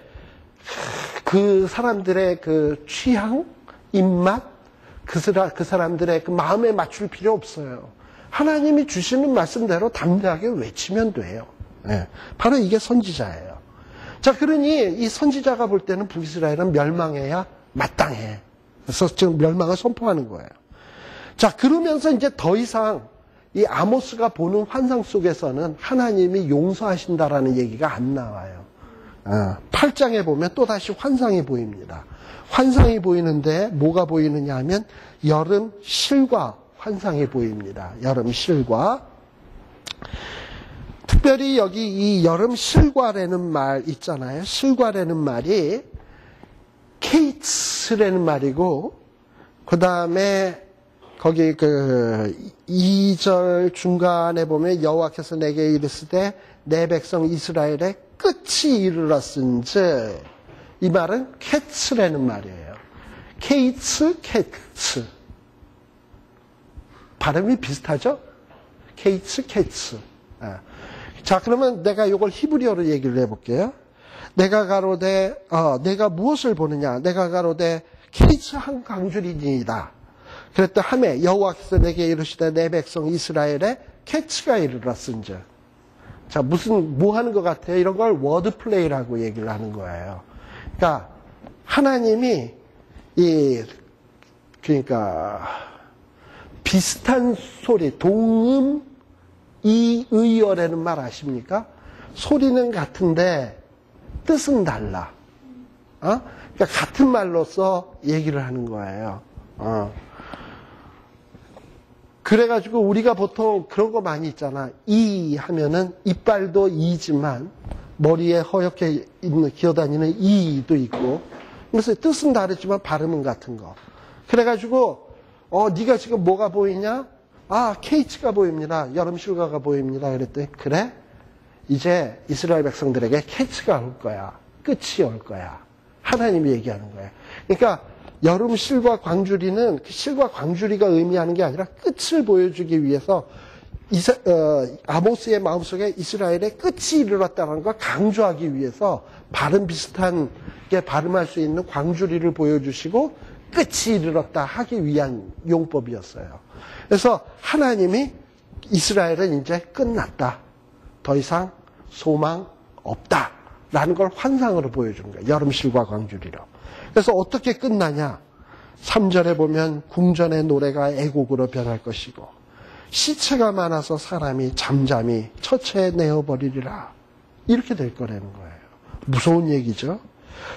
그 사람들의 그 취향, 입맛, 그 사람들의 그 마음에 맞출 필요 없어요. 하나님이 주시는 말씀대로 담대하게 외치면 돼요. 네. 바로 이게 선지자예요. 자, 그러니 이 선지자가 볼 때는 북이스라엘은 멸망해야 마땅해. 그래서 지금 멸망을 선포하는 거예요. 자, 그러면서 이제 더 이상 이 아모스가 보는 환상 속에서는 하나님이 용서하신다라는 얘기가 안 나와요. 8장에 보면 또다시 환상이 보입니다. 환상이 보이는데 뭐가 보이느냐 하면 여름 실과 환상이 보입니다. 여름 실과. 특별히 여기 이 여름 실과라는 말 있잖아요. 실과라는 말이 케이츠라는 말이고 그 다음에 거기 그 2절 중간에 보면 여호와께서 내게 이르시되 내 백성 이스라엘의 끝이 이르렀은즉 이 말은 캐츠라는 말이에요. 케이츠, 캐츠. 발음이 비슷하죠? 케이츠, 캐츠. 자, 그러면 내가 이걸 히브리어로 얘기를 해볼게요. 내가 가로되, 내가 무엇을 보느냐? 내가 가로되 케이츠 한 강줄이니이다. 그랬더니 하매 여호와께서 내게 이르시되 내 백성 이스라엘에 캐치가 이르렀은즉. 자, 뭐 하는 것 같아요? 이런 걸 워드플레이라고 얘기를 하는 거예요. 그러니까 하나님이 그러니까 비슷한 소리, 동음 이의어라는 말 아십니까? 소리는 같은데 뜻은 달라. 그러니까 같은 말로서 얘기를 하는 거예요. 그래가지고 우리가 보통 그런 거 많이 있잖아. 이 하면은 이빨도 이지만 머리에 허옇게 있는 기어다니는 이도 있고. 그래서 뜻은 다르지만 발음은 같은 거. 그래가지고 네가 지금 뭐가 보이냐? 케이츠가 보입니다. 여름 실과가 보입니다. 그랬더니 그래? 이제 이스라엘 백성들에게 케이츠가 올 거야. 끝이 올 거야. 하나님이 얘기하는 거예요. 그러니까 여름 실과 광주리는 그 실과 광주리가 의미하는 게 아니라 끝을 보여주기 위해서 아모스의 마음속에 이스라엘의 끝이 이르렀다는 걸 강조하기 위해서 발음 비슷한 게 발음할 수 있는 광주리를 보여주시고 끝이 이르렀다 하기 위한 용법이었어요. 그래서 하나님이 이스라엘은 이제 끝났다. 더 이상 소망 없다. 라는 걸 환상으로 보여주는 거예요. 여름실과 광주리로. 그래서 어떻게 끝나냐? 3절에 보면 궁전의 노래가 애곡으로 변할 것이고 시체가 많아서 사람이 잠잠히 처체에 내어버리리라. 이렇게 될 거라는 거예요. 무서운 얘기죠.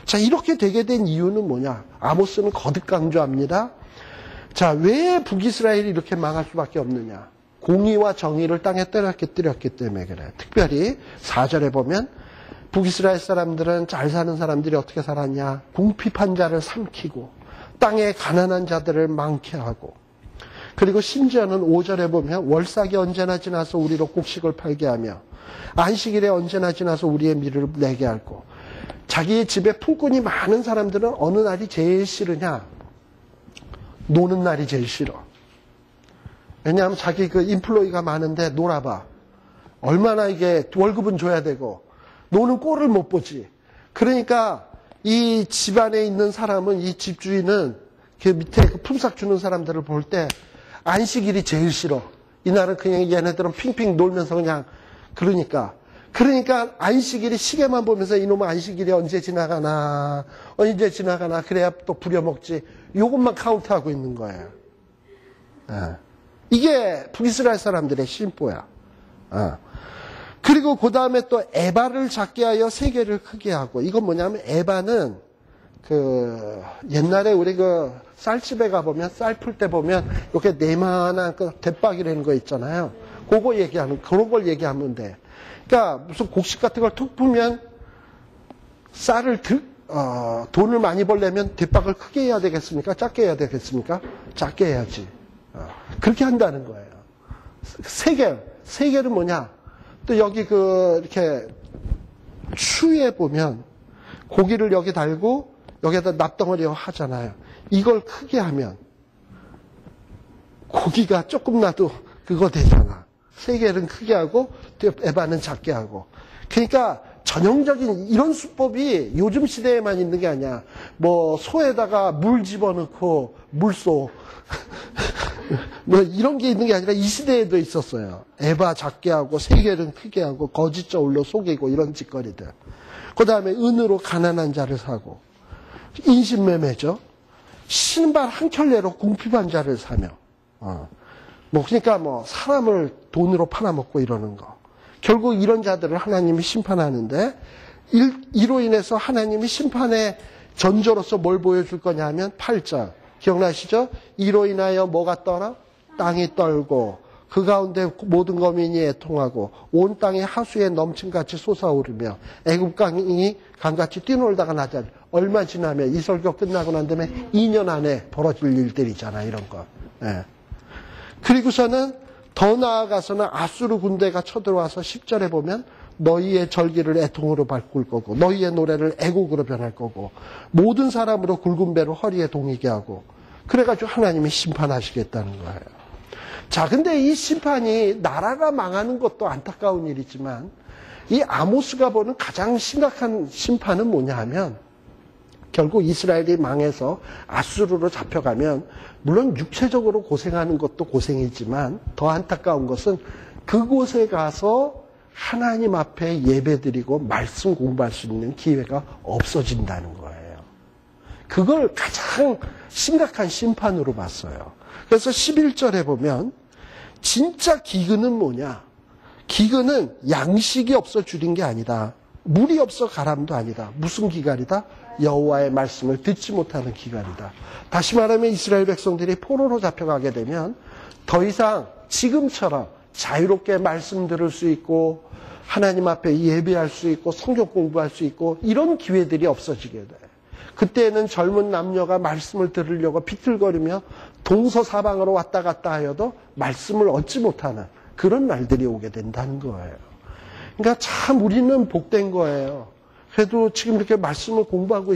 자, 이렇게 되게 된 이유는 뭐냐? 아모스는 거듭 강조합니다. 자, 왜 북이스라엘이 이렇게 망할 수밖에 없느냐? 공의와 정의를 땅에 때렸기 때문에 그래요. 특별히 4절에 보면 북이스라엘 사람들은 잘 사는 사람들이 어떻게 살았냐. 궁핍한 자를 삼키고 땅에 가난한 자들을 많게 하고, 그리고 심지어는 5절에 보면 월삭이 언제나 지나서 우리로 곡식을 팔게 하며 안식일에 언제나 지나서 우리의 밀을 내게 하고. 자기의 집에 품꾼이 많은 사람들은 어느 날이 제일 싫으냐? 노는 날이 제일 싫어. 왜냐하면 자기 그 인플로이가 많은데 놀아봐. 얼마나 이게 월급은 줘야 되고 노는 꼴을 못 보지. 그러니까 이 집안에 있는 사람은, 이 집주인은 그 밑에 그 품삯 주는 사람들을 볼 때 안식일이 제일 싫어. 이날은 그냥 얘네들은 핑핑 놀면서 그냥 그러니까 안식일이 시계만 보면서 이놈의 안식일이 언제 지나가나 그래야 또 부려먹지. 이것만 카운트하고 있는 거예요. 이게 북이스라엘 사람들의 심보야. 그리고 그 다음에 또 에바를 작게 하여 세계를 크게 하고. 이건 뭐냐면 에바는 그 옛날에 우리 그 쌀집에 가보면 쌀 풀 때 보면 이렇게 네만한 그 대박이라는 거 있잖아요. 그런 걸 얘기하면 돼. 그러니까 무슨 곡식 같은 걸 툭 풀면 돈을 많이 벌려면 대박을 크게 해야 되겠습니까? 작게 해야 되겠습니까? 작게 해야지. 그렇게 한다는 거예요. 세계는 뭐냐? 또 여기 이렇게 추위에 보면 고기를 여기 달고 여기에다 납덩어리 하잖아요. 이걸 크게 하면 고기가 조금나도 그거 되잖아. 세계는 크게 하고 에바는 작게 하고. 그러니까 전형적인 이런 수법이 요즘 시대에만 있는 게 아니야. 뭐 소에다가 물 집어넣고 물소 뭐 이런 게 있는 게 아니라 이 시대에도 있었어요. 에바 작게 하고 세계는 크게 하고 거짓 저울로 속이고 이런 짓거리들. 그 다음에 은으로 가난한 자를 사고, 인신매매죠. 신발 한 켤레로 궁핍한 자를 사며, 그러니까 사람을 돈으로 팔아먹고 이러는 거. 결국 이런 자들을 하나님이 심판하는데, 이로 인해서 하나님이 심판의 전조로서 뭘 보여줄 거냐 하면 8절. 기억나시죠? 이로 인하여 뭐가 떨어? 땅이 떨고 그 가운데 모든 거민이 애통하고 온 땅이 하수에 넘침같이 솟아오르며 애굽 강이 강같이 뛰놀다가 나자. 얼마 지나면 이 설교 끝나고 난 다음에 2년 안에 벌어질 일들이잖아, 이런 거. 예. 그리고서는 더 나아가서는 아수르 군대가 쳐들어와서 10절에 보면 너희의 절기를 애통으로 바꿀 거고 너희의 노래를 애곡으로 변할 거고 모든 사람으로 굵은 배로 허리에 동이게 하고, 그래가지고 하나님이 심판하시겠다는 거예요. 자, 근데 이 심판이 나라가 망하는 것도 안타까운 일이지만 이 아모스가 보는 가장 심각한 심판은 뭐냐 하면, 결국 이스라엘이 망해서 아수르로 잡혀가면 물론 육체적으로 고생하는 것도 고생이지만 더 안타까운 것은 그곳에 가서 하나님 앞에 예배드리고 말씀 공부할 수 있는 기회가 없어진다는 거예요. 그걸 가장 심각한 심판으로 봤어요. 그래서 11절에 보면 진짜 기근은 뭐냐? 기근은 양식이 없어 줄인 게 아니다. 물이 없어 가람도 아니다. 무슨 기간이다? 여호와의 말씀을 듣지 못하는 기간이다. 다시 말하면 이스라엘 백성들이 포로로 잡혀가게 되면 더 이상 지금처럼 자유롭게 말씀 들을 수 있고 하나님 앞에 예배할 수 있고 성경 공부할 수 있고 이런 기회들이 없어지게 돼. 그때는 젊은 남녀가 말씀을 들으려고 비틀거리며 동서사방으로 왔다 갔다 하여도 말씀을 얻지 못하는 그런 날들이 오게 된다는 거예요. 그러니까 참 우리는 복된 거예요. 그래도 지금 이렇게 말씀을 공부하고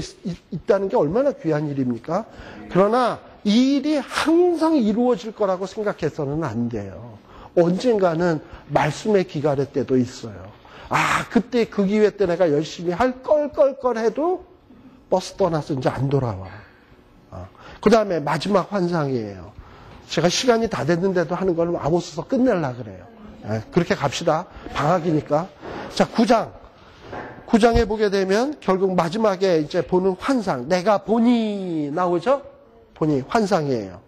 있다는 게 얼마나 귀한 일입니까? 그러나 이 일이 항상 이루어질 거라고 생각해서는 안 돼요. 언젠가는 말씀의 기갈의 때도 있어요. 그때 그 기회 때 내가 열심히 할 걸 해도 버스 떠나서 이제 안 돌아와. 그 다음에 마지막 환상이에요. 제가 시간이 다 됐는데도 하는 걸 아모스서 끝내려고 그래요. 그렇게 갑시다. 방학이니까. 자, 9장에 보게 되면 결국 마지막에 이제 보는 환상. 내가 보니 나오죠? 보니 환상이에요.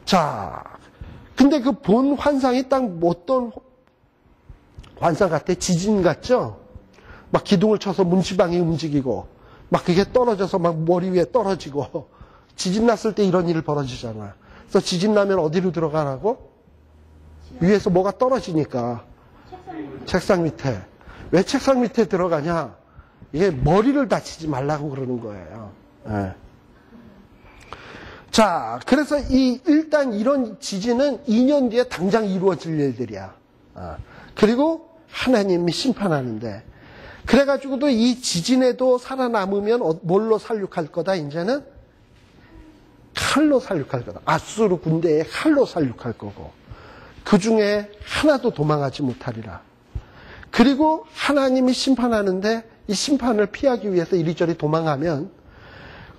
자, 근데 그 본 환상이 딱 어떤 환상 같아? 지진 같죠? 막 기둥을 쳐서 문지방이 움직이고 막 그게 떨어져서 막 머리 위에 떨어지고 지진 났을 때 이런 일이 벌어지잖아. 그래서 지진 나면 어디로 들어가라고? 위에서 뭐가 떨어지니까. 책상 밑에. 왜 책상 밑에 들어가냐? 이게 머리를 다치지 말라고 그러는 거예요. 네. 자, 그래서 일단 이런 지진은 2년 뒤에 당장 이루어질 일들이야. 그리고 하나님이 심판하는데, 그래가지고도 이 지진에도 살아남으면 뭘로 살육할 거다? 이제는 칼로 살육할 거다. 아수르 군대에 칼로 살육할 거고, 그 중에 하나도 도망하지 못하리라. 그리고 하나님이 심판하는데 이 심판을 피하기 위해서 이리저리 도망하면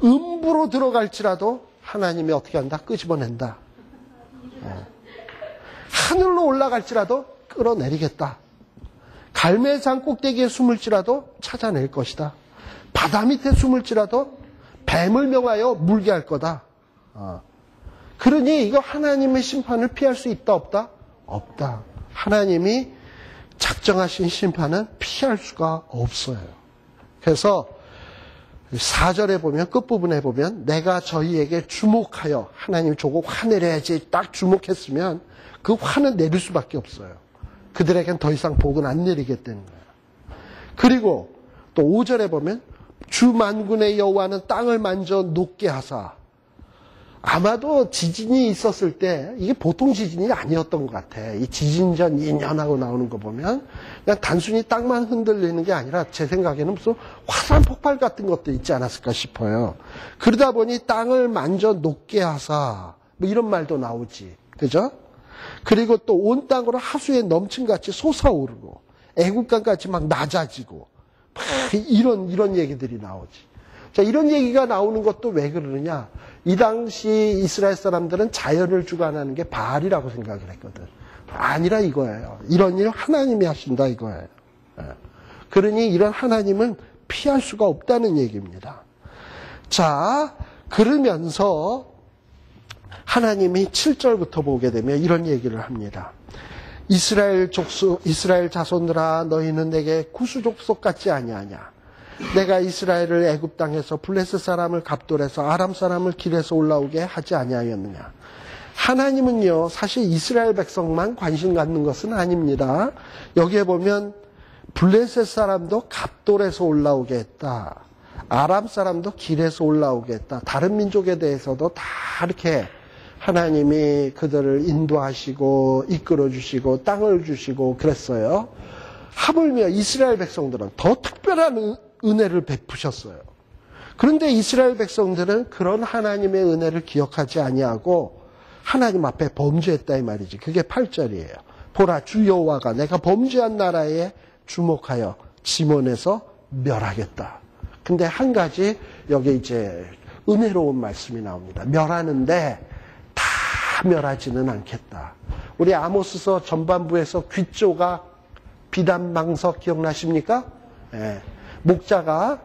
음부로 들어갈지라도 하나님이 어떻게 한다? 끄집어낸다. 하늘로 올라갈지라도 끌어내리겠다. 갈매산 꼭대기에 숨을지라도 찾아낼 것이다. 바다 밑에 숨을지라도 뱀을 명하여 물게 할 거다. 그러니 이거 하나님의 심판을 피할 수 있다 없다? 없다. 하나님이 작정하신 심판은 피할 수가 없어요. 그래서 4절에 보면, 끝부분에 보면, 내가 저희에게 주목하여, 하나님 조금 화내려야지 딱 주목했으면 그 화는 내릴 수밖에 없어요. 그들에겐 더 이상 복은 안 내리겠다는 거예요. 그리고 또 5절에 보면, 주 만군의 여호와는 땅을 만져 녹게 하사. 아마도 지진이 있었을 때 이게 보통 지진이 아니었던 것 같아. 이 지진 전 2년하고 나오는 거 보면 그냥 단순히 땅만 흔들리는 게 아니라 제 생각에는 무슨 화산 폭발 같은 것도 있지 않았을까 싶어요. 그러다 보니 땅을 만져 녹게 하사, 뭐 이런 말도 나오지. 그죠? 그리고 또 온 땅으로 하수에 넘침같이 솟아오르고 애국강같이 막 낮아지고 막 이런 얘기들이 나오지. 자, 이런 얘기가 나오는 것도 왜 그러느냐? 이 당시 이스라엘 사람들은 자연을 주관하는 게 바알이라고 생각을 했거든. 아니라 이거예요. 이런 일 하나님이 하신다 이거예요. 그러니 이런 하나님은 피할 수가 없다는 얘기입니다. 자, 그러면서 하나님이 7절부터 보게 되면 이런 얘기를 합니다. 이스라엘 자손들아, 너희는 내게 구수족속 같지 아니하냐? 내가 이스라엘을 애굽 땅에서 블레셋 사람을 갑돌에서 아람 사람을 길에서 올라오게 하지 아니하였느냐. 하나님은요, 사실 이스라엘 백성만 관심 갖는 것은 아닙니다. 여기에 보면 블레셋 사람도 갑돌에서 올라오게 했다. 아람 사람도 길에서 올라오게 했다. 다른 민족에 대해서도 다 이렇게 하나님이 그들을 인도하시고 이끌어 주시고 땅을 주시고 그랬어요. 하물며 이스라엘 백성들은 더 특별한 은혜를 베푸셨어요. 그런데 이스라엘 백성들은 그런 하나님의 은혜를 기억하지 아니하고 하나님 앞에 범죄했다 이 말이지. 그게 8절이에요. 보라, 주 여호와가 내가 범죄한 나라에 주목하여 지몬에서 멸하겠다. 근데 한 가지 여기 이제 은혜로운 말씀이 나옵니다. 멸하는데 다 멸하지는 않겠다. 우리 아모스서 전반부에서 귀조가 비단망석 기억나십니까? 예. 목자가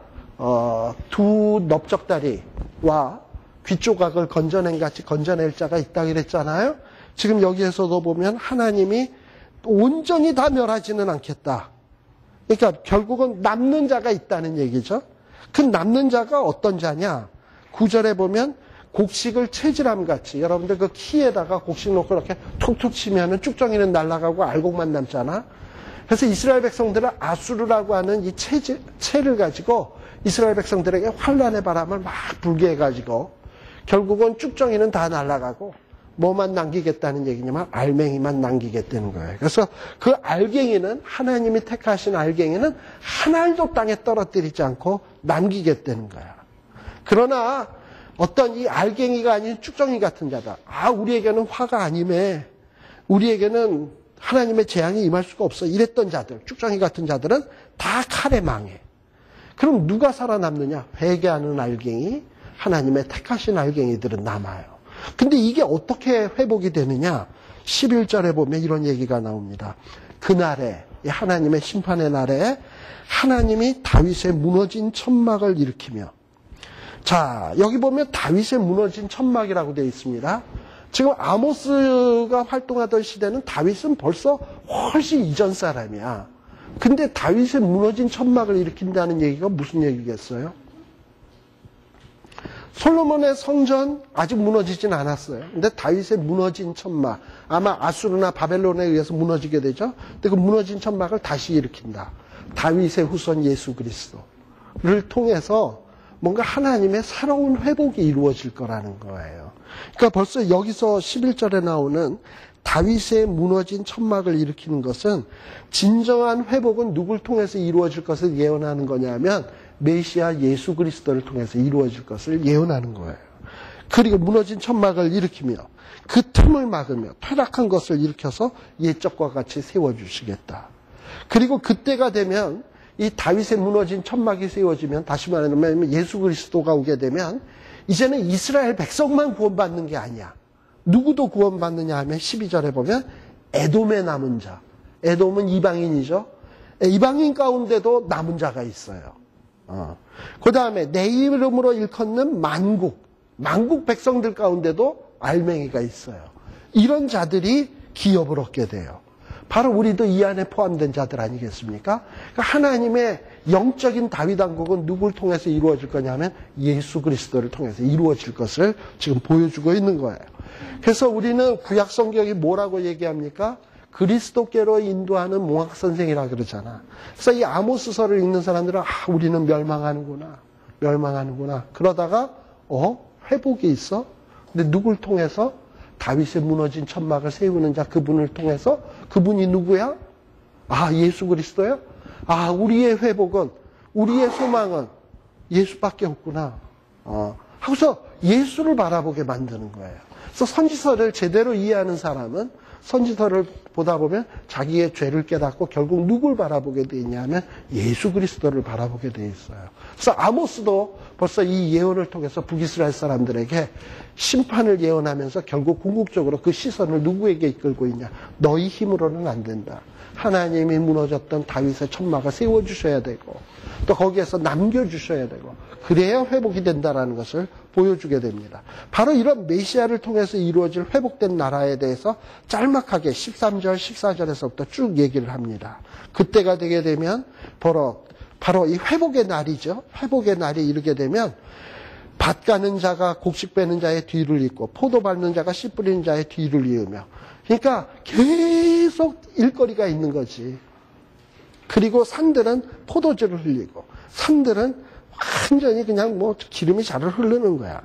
두 넓적다리와 귀조각을 건져낸 같이 건져낼 자가 있다 그랬잖아요. 지금 여기에서도 보면 하나님이 온전히 다 멸하지는 않겠다. 그러니까 결국은 남는 자가 있다는 얘기죠. 그 남는 자가 어떤 자냐? 9절에 보면 곡식을 채질함같이, 여러분들 그 키에다가 곡식 놓고 이렇게 툭툭 치면은 쭉정이는 날아가고 알곡만 남잖아. 그래서 이스라엘 백성들은 아수르라고 하는 이 채를 가지고 이스라엘 백성들에게 환란의 바람을 막 불게 해가지고 결국은 쭉정이는 다 날아가고 뭐만 남기겠다는 얘기냐면 알맹이만 남기겠다는 거예요. 그래서 그 알갱이는, 하나님이 택하신 알갱이는 한 알도 땅에 떨어뜨리지 않고 남기겠다는 거야. 그러나 어떤 이 알갱이가 아닌 쭉정이 같은 자다. 우리에게는 화가 아니매. 우리에게는 하나님의 재앙이 임할 수가 없어. 이랬던 자들, 쭉정이 같은 자들은 다 칼에 망해. 그럼 누가 살아남느냐? 회개하는 알갱이, 하나님의 택하신 알갱이들은 남아요. 근데 이게 어떻게 회복이 되느냐? 11절에 보면 이런 얘기가 나옵니다. 그날에, 하나님의 심판의 날에 하나님이 다윗의 무너진 천막을 일으키며, 자, 여기 보면 다윗의 무너진 천막이라고 되어 있습니다. 지금 아모스가 활동하던 시대는 다윗은 벌써 훨씬 이전 사람이야. 근데 다윗의 무너진 천막을 일으킨다는 얘기가 무슨 얘기겠어요? 솔로몬의 성전 아직 무너지진 않았어요. 근데 다윗의 무너진 천막, 아마 아수르나 바벨론에 의해서 무너지게 되죠. 근데 그 무너진 천막을 다시 일으킨다. 다윗의 후손 예수 그리스도를 통해서 뭔가 하나님의 새로운 회복이 이루어질 거라는 거예요. 그러니까 벌써 여기서 11절에 나오는 다윗의 무너진 천막을 일으키는 것은 진정한 회복은 누굴 통해서 이루어질 것을 예언하는 거냐면 메시아 예수 그리스도를 통해서 이루어질 것을 예언하는 거예요. 그리고 무너진 천막을 일으키며 그 틈을 막으며 퇴락한 것을 일으켜서 옛적과 같이 세워주시겠다. 그리고 그때가 되면 이 다윗의 무너진 천막이 세워지면, 다시 말하면 예수 그리스도가 오게 되면 이제는 이스라엘 백성만 구원받는 게 아니야. 누구도 구원받느냐 하면 12절에 보면 에돔의 남은 자. 에돔은 이방인이죠. 이방인 가운데도 남은 자가 있어요. 그 다음에 내 이름으로 일컫는 만국 백성들 가운데도 알맹이가 있어요. 이런 자들이 기업을 얻게 돼요. 바로 우리도 이 안에 포함된 자들 아니겠습니까? 그러니까 하나님의 영적인 다윗 왕국은 누굴 통해서 이루어질 거냐면 예수 그리스도를 통해서 이루어질 것을 지금 보여주고 있는 거예요. 그래서 우리는 구약 성경이 뭐라고 얘기합니까? 그리스도께로 인도하는 몽학 선생이라 그러잖아. 그래서 이 아모스서를 읽는 사람들은 우리는 멸망하는구나. 그러다가 회복이 있어. 근데 누굴 통해서? 다윗의 무너진 천막을 세우는 자, 그분을 통해서. 그분이 누구야? 예수 그리스도요? 우리의 회복은, 우리의 소망은 예수밖에 없구나. 하고서 예수를 바라보게 만드는 거예요. 그래서 선지서를 제대로 이해하는 사람은 선지서를 보다 보면 자기의 죄를 깨닫고 결국 누굴 바라보게 돼 있냐면 예수 그리스도를 바라보게 돼 있어요. 그래서 아모스도 벌써 이 예언을 통해서 북이스라엘 사람들에게 심판을 예언하면서 결국 궁극적으로 그 시선을 누구에게 이끌고 있냐. 너희 힘으로는 안 된다. 하나님이 무너졌던 다윗의 천막을 세워주셔야 되고 또 거기에서 남겨주셔야 되고 그래야 회복이 된다는 것을 보여주게 됩니다. 바로 이런 메시아를 통해서 이루어질 회복된 나라에 대해서 짤막하게 13절, 14절에서부터 쭉 얘기를 합니다. 그때가 되게 되면 바로 이 회복의 날이죠. 회복의 날이 이르게 되면 밭 가는 자가 곡식 빼는 자의 뒤를 잇고 포도 밟는 자가 씨 뿌리는 자의 뒤를 이으며, 그러니까 계속 일거리가 있는 거지. 그리고 산들은 포도주를 흘리고 산들은 완전히 그냥 기름이 자를 흐르는 거야.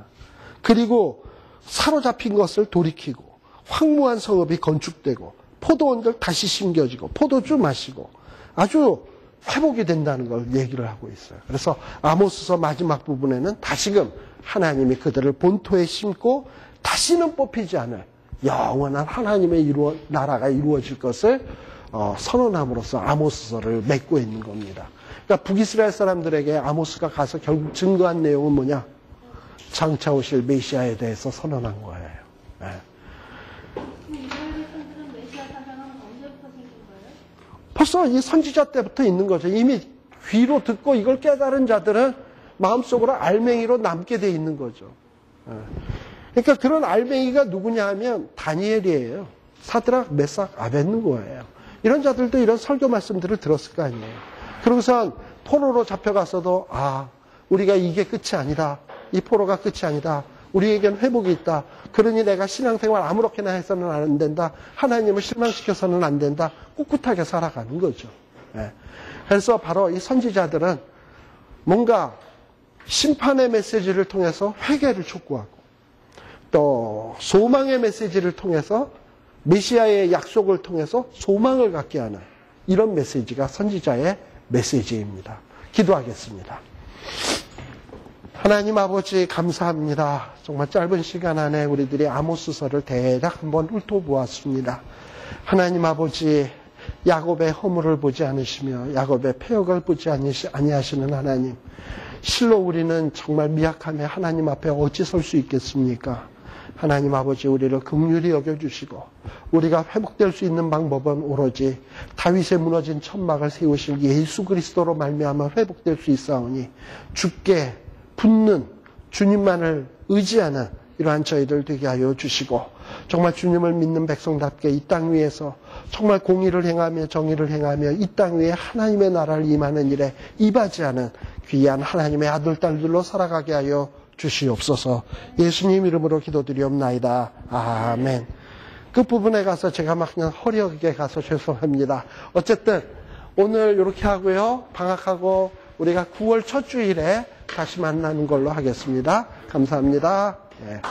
그리고 사로잡힌 것을 돌이키고 황무한 성읍이 건축되고 포도원들 다시 심겨지고 포도주 마시고 아주 회복이 된다는 걸 얘기를 하고 있어요. 그래서 아모스서 마지막 부분에는 다시금 하나님이 그들을 본토에 심고 다시는 뽑히지 않을 영원한 하나님의 나라가 이루어질 것을 선언함으로써 아모스서를 맺고 있는 겁니다. 그러니까 북이스라엘 사람들에게 아모스가 가서 결국 증거한 내용은 뭐냐? 장차 오실 메시아에 대해서 선언한 거예요. 네. 벌써 이 선지자 때부터 있는 거죠. 이미 귀로 듣고 이걸 깨달은 자들은 마음속으로 알맹이로 남게 돼 있는 거죠. 그러니까 그런 알맹이가 누구냐 하면 다니엘이에요. 사드락, 메삭, 아벳느고예요. 이런 자들도 이런 설교 말씀들을 들었을 거 아니에요. 그러고선 포로로 잡혀가서도 우리가 이게 끝이 아니다. 이 포로가 끝이 아니다. 우리에겐 회복이 있다. 그러니 내가 신앙생활 아무렇게나 해서는 안 된다. 하나님을 실망시켜서는 안 된다. 꿋꿋하게 살아가는 거죠. 그래서 바로 이 선지자들은 뭔가 심판의 메시지를 통해서 회개를 촉구하고 또 소망의 메시지를 통해서 메시아의 약속을 통해서 소망을 갖게 하는 이런 메시지가 선지자의 메시지입니다. 기도하겠습니다. 하나님 아버지 감사합니다. 정말 짧은 시간 안에 우리들이 아모스서를 대략 한번 훑어보았습니다. 하나님 아버지, 야곱의 허물을 보지 않으시며 야곱의 패역을 보지 아니하시는 하나님, 실로 우리는 정말 미약함에 하나님 앞에 어찌 설 수 있겠습니까? 하나님 아버지, 우리를 긍휼히 여겨주시고 우리가 회복될 수 있는 방법은 오로지 다윗의 무너진 천막을 세우신 예수 그리스도로 말미암아 회복될 수 있사오니 주께 붙는 주님만을 의지하는 이러한 저희들 되게 하여 주시고 정말 주님을 믿는 백성답게 이 땅 위에서 정말 공의를 행하며 정의를 행하며 이 땅 위에 하나님의 나라를 임하는 일에 이바지하는 귀한 하나님의 아들, 딸들로 살아가게 하여 주시옵소서. 예수님 이름으로 기도드리옵나이다. 아멘. 끝부분에 가서 제가 막 그냥 허리하게 가서 죄송합니다. 어쨌든 오늘 이렇게 하고요. 방학하고 우리가 9월 첫 주일에 다시 만나는 걸로 하겠습니다. 감사합니다. 네.